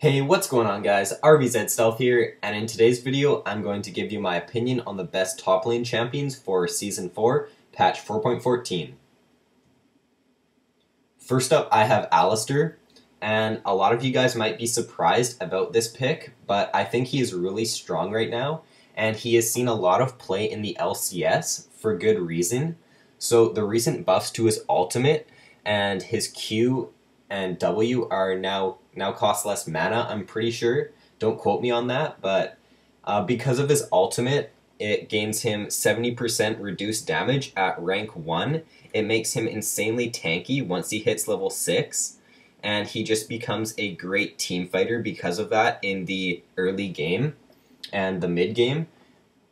Hey, what's going on guys? RVZ Stealth here, and in today's video I'm going to give you my opinion on the best top lane champions for Season 4, patch 4.14. First up I have Alistar, and a lot of you guys might be surprised about this pick, but I think he is really strong right now, and he has seen a lot of play in the LCS for good reason. So the recent buffs to his ultimate and his Q and W are now cost less mana, I'm pretty sure. Don't quote me on that, but because of his ultimate, it gains him 70% reduced damage at rank 1. It makes him insanely tanky once he hits level 6, and he just becomes a great team fighter because of that in the early game and the mid game.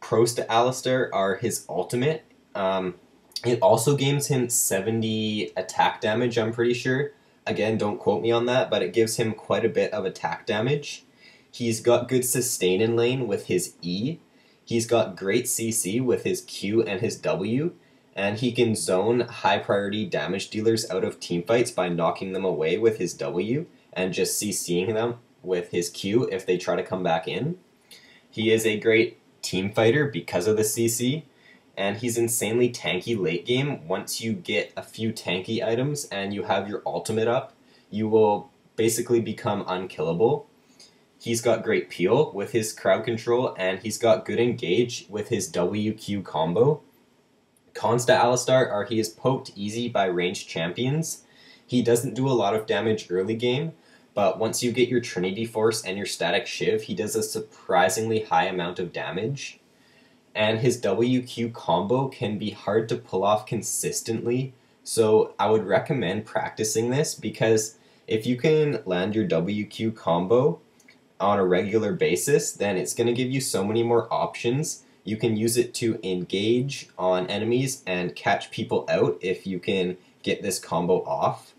Pros to Alistar are his ultimate. It also gains him 70 attack damage, I'm pretty sure. Again, don't quote me on that, but it gives him quite a bit of attack damage. He's got good sustain in lane with his E. He's got great CC with his Q and his W. And he can zone high priority damage dealers out of teamfights by knocking them away with his W and just CCing them with his Q if they try to come back in. He is a great team fighter because of the CC. And he's insanely tanky late game. Once you get a few tanky items and you have your ultimate up, you will basically become unkillable. He's got great peel with his crowd control, and he's got good engage with his WQ combo. Cons to Alistar are he is poked easy by ranged champions. He doesn't do a lot of damage early game, but once you get your Trinity Force and your Static Shiv, he does a surprisingly high amount of damage. And his WQ combo can be hard to pull off consistently, so I would recommend practicing this, because if you can land your WQ combo on a regular basis, then it's going to give you so many more options. You can use it to engage on enemies and catch people out if you can get this combo off.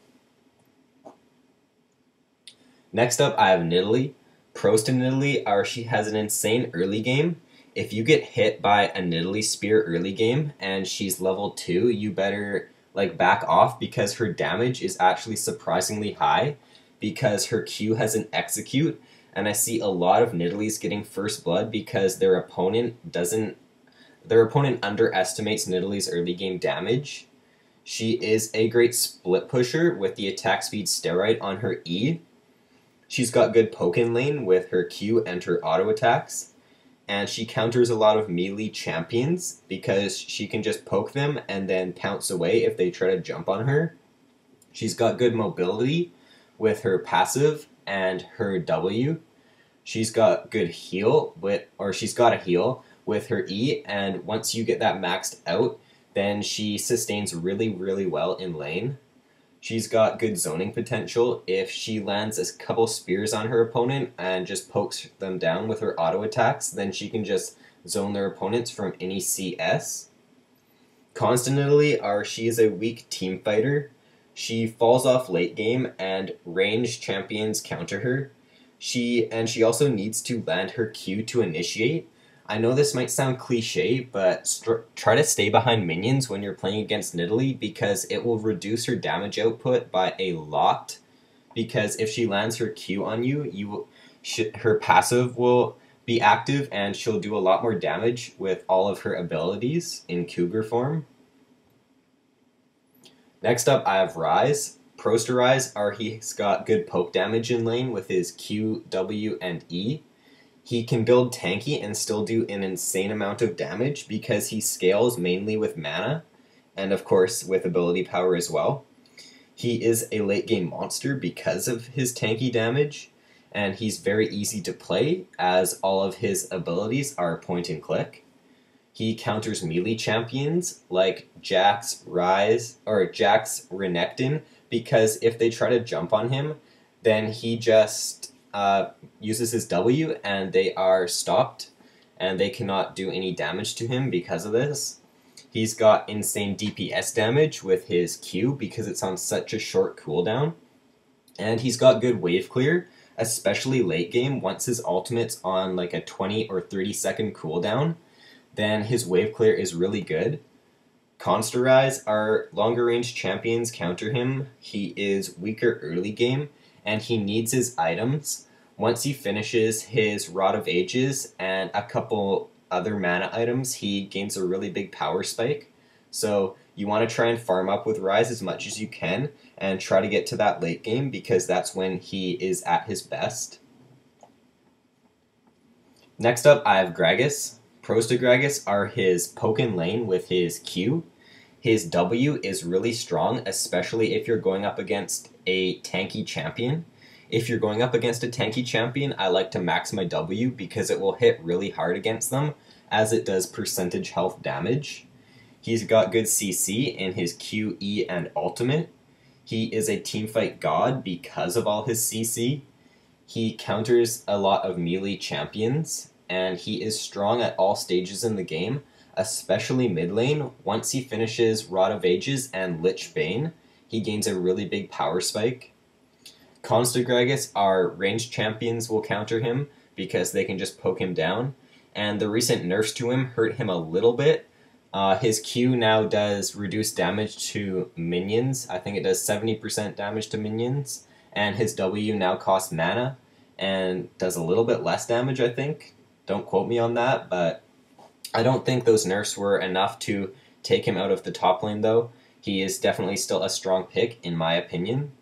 Next up I have Nidalee. Pros to Nidalee are she has an insane early game. If you get hit by a Nidalee spear early game and she's level 2, you better back off, because her damage is actually surprisingly high because her Q has an execute, and I see a lot of Nidalees getting first blood because their opponent underestimates Nidalee's early game damage. She is a great split pusher with the attack speed steroid on her E. She's got good poke in lane with her Q and her auto attacks. And she counters a lot of melee champions because she can just poke them and then pounce away if they try to jump on her. She's got good mobility with her passive and her W. She's got good heal she's got a heal with her E, and once you get that maxed out, then she sustains really, really well in lane. She's got good zoning potential. If she lands a couple spears on her opponent and just pokes them down with her auto attacks, then she can just zone their opponents from any CS. Cons to Nidalee are she is a weak team fighter. She falls off late game and ranged champions counter her. She also needs to land her Q to initiate. I know this might sound cliche, but try to stay behind minions when you're playing against Nidalee, because it will reduce her damage output by a lot. Because if she lands her Q on you, her passive will be active and she'll do a lot more damage with all of her abilities in Cougar form. Next up I have Ryze. Pros to Ryze are he's got good poke damage in lane with his Q, W, and E. He can build tanky and still do an insane amount of damage because he scales mainly with mana, and of course with ability power as well. He is a late game monster because of his tanky damage, and he's very easy to play as all of his abilities are point and click. He counters melee champions like Jax, Renekton, because if they try to jump on him, then he just uses his W and they are stopped and they cannot do any damage to him because of this. He's got insane DPS damage with his Q because it's on such a short cooldown, and he's got good wave clear, especially late game. Once his ultimate's on a 20 or 30 second cooldown, then his wave clear is really good. Cons to Ryze are longer range champions counter him. He is weaker early game and he needs his items, Once he finishes his Rod of Ages and a couple other mana items, he gains a really big power spike. So you want to try and farm up with Rise as much as you can and try to get to that late game because that's when he is at his best. Next up, I have Gragas. Pros to Gragas are his poke in lane with his Q. His W is really strong, especially if you're going up against a tanky champion. If you're going up against a tanky champion, I like to max my W because it will hit really hard against them, as it does percentage health damage. He's got good CC in his Q, E, and ultimate. He is a teamfight god because of all his CC. He counters a lot of melee champions, and he is strong at all stages in the game, especially mid lane. Once he finishes Rod of Ages and Lich Bane, he gains a really big power spike. Cons to Gragas are ranged champions will counter him because they can just poke him down, and the recent nerfs to him hurt him a little bit. His Q now does reduce damage to minions. I think it does 70% damage to minions, and his W now costs mana and does a little bit less damage, I think. Don't quote me on that, but I don't think those nerfs were enough to take him out of the top lane, though. He is definitely still a strong pick, in my opinion.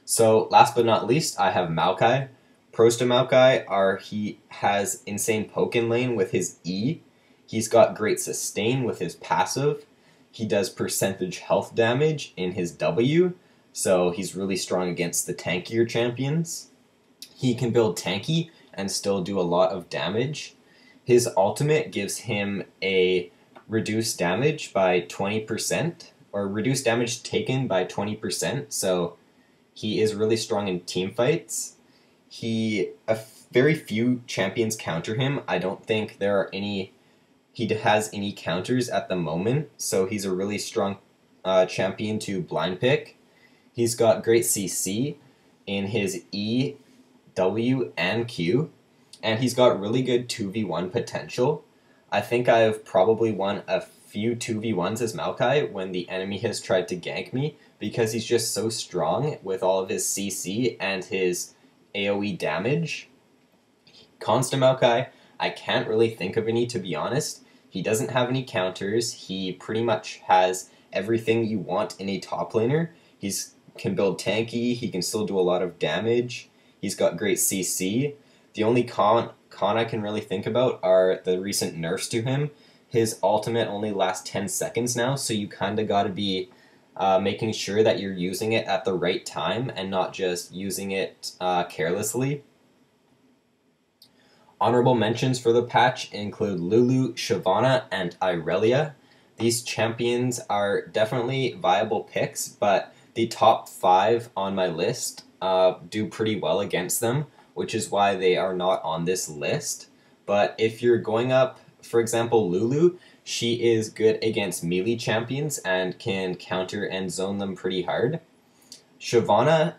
So, last but not least, I have Maokai. Pros to Maokai are he has insane poke in lane with his E. He's got great sustain with his passive. He does percentage health damage in his W, so he's really strong against the tankier champions. He can build tanky and still do a lot of damage. His ultimate gives him a reduced damage by 20%, or reduced damage taken by 20%, so he is really strong in team fights. Very few champions counter him. I don't think there are any. He has any counters at the moment, so he's a really strong champion to blind pick. He's got great CC in his E, W, and Q, and he's got really good 2v1 potential. I think I've probably won a few 2v1s as Maokai when the enemy has tried to gank me, because he's just so strong with all of his CC and his AoE damage. Cons to Maokai, I can't really think of any, to be honest. He doesn't have any counters. He pretty much has everything you want in a top laner. He can build tanky, he can still do a lot of damage. He's got great CC. The only con I can really think about are the recent nerfs to him. His ultimate only lasts 10 seconds now, so you kind of got to be making sure that you're using it at the right time and not just using it carelessly. Honorable mentions for the patch include Lulu, Shyvana, and Irelia. These champions are definitely viable picks, but the top 5 on my list do pretty well against them, which is why they are not on this list. But if you're going up, for example, Lulu, she is good against melee champions and can counter and zone them pretty hard. Shyvana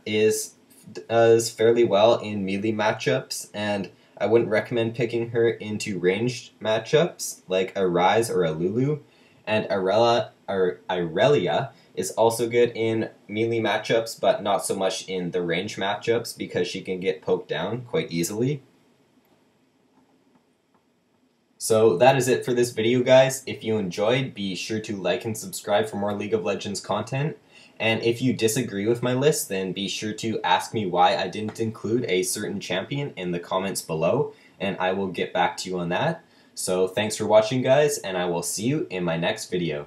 does fairly well in melee matchups, and I wouldn't recommend picking her into ranged matchups like a Rise or a Lulu. And Irelia is also good in melee matchups, but not so much in the range matchups because she can get poked down quite easily. So that is it for this video, guys. If you enjoyed, be sure to like and subscribe for more League of Legends content. And if you disagree with my list, then be sure to ask me why I didn't include a certain champion in the comments below, and I will get back to you on that. So thanks for watching, guys, and I will see you in my next video.